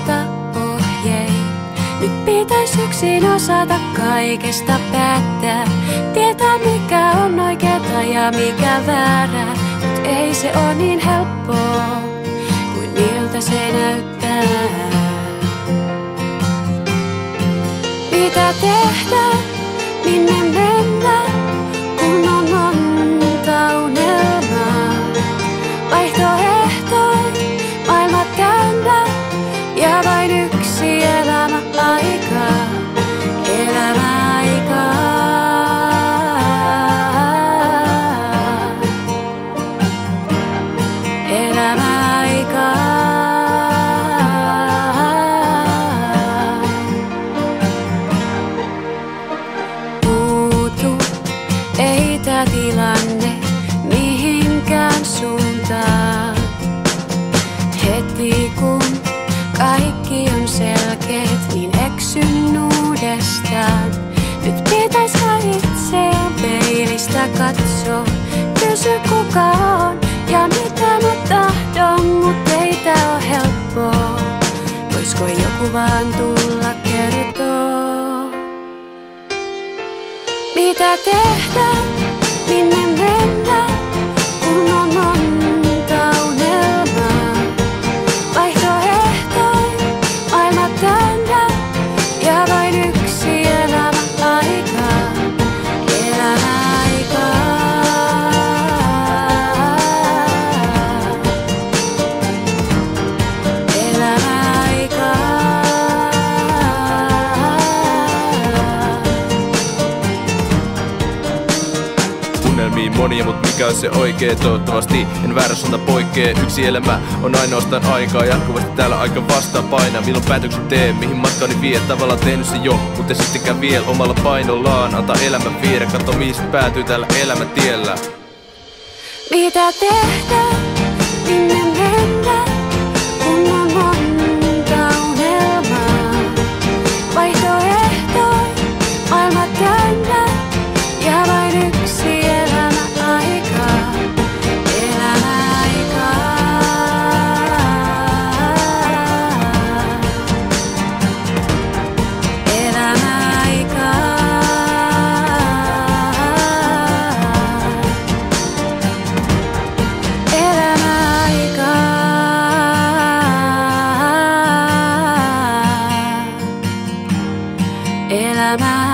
seurata ohjein. Nyt pitäis yksin osata kaikesta päättää. Tietää mikä on oikeeta ja mikä väärää. Mut ei se oo niin helppoa kuin miltä se näyttää. Mitä tehdä, minne mennä, kun on monta unelmaa. Vaihtoehtoja, maailma täynnä ja vain yksi elämä aikaa. Elämä aikaa. Elämä aikaa. Ei tää tilanne mihinkään suuntaan. Heti kun kaikki on selkeet, niin eksyn uudestaan. Nyt pitäis itseään peilistä katsoa. Kysy kuka on ja mitä mä tahdon, mut ei tää oo helppoa. Voisko joku vaan tulla kertoo? Mitä tehdä, minne mennä, kun on monta unelmaa. Vaihtoehtoja, maailma täynnä ja vain yksi elämä aikaa. Elämä aikaa. Elämä aikaa. Unelmia monia, mut mikä on se oikee? Toivottavasti en väärä suunta poikkee. Yksi elämä on ainoastaan aikaa. Jatkuvasti täällä aika vastaan painaa. Milloin päätöksen teen, mihin matkani vie? Tavallaan tehnyt se jo, mut ei sittenkään vielä omalla painollaan. Antaa elämä viedä, katso mistä päätyy tällä elämäntiellä. Mitä tehdä, minne mennä, kun on monta unelmaa. Vaihtoehtoja, maailma täynnä ja vain yksi elämä aikaa. Elämä aikaa. Elämä aikaa. Elämä aikaa. Elämä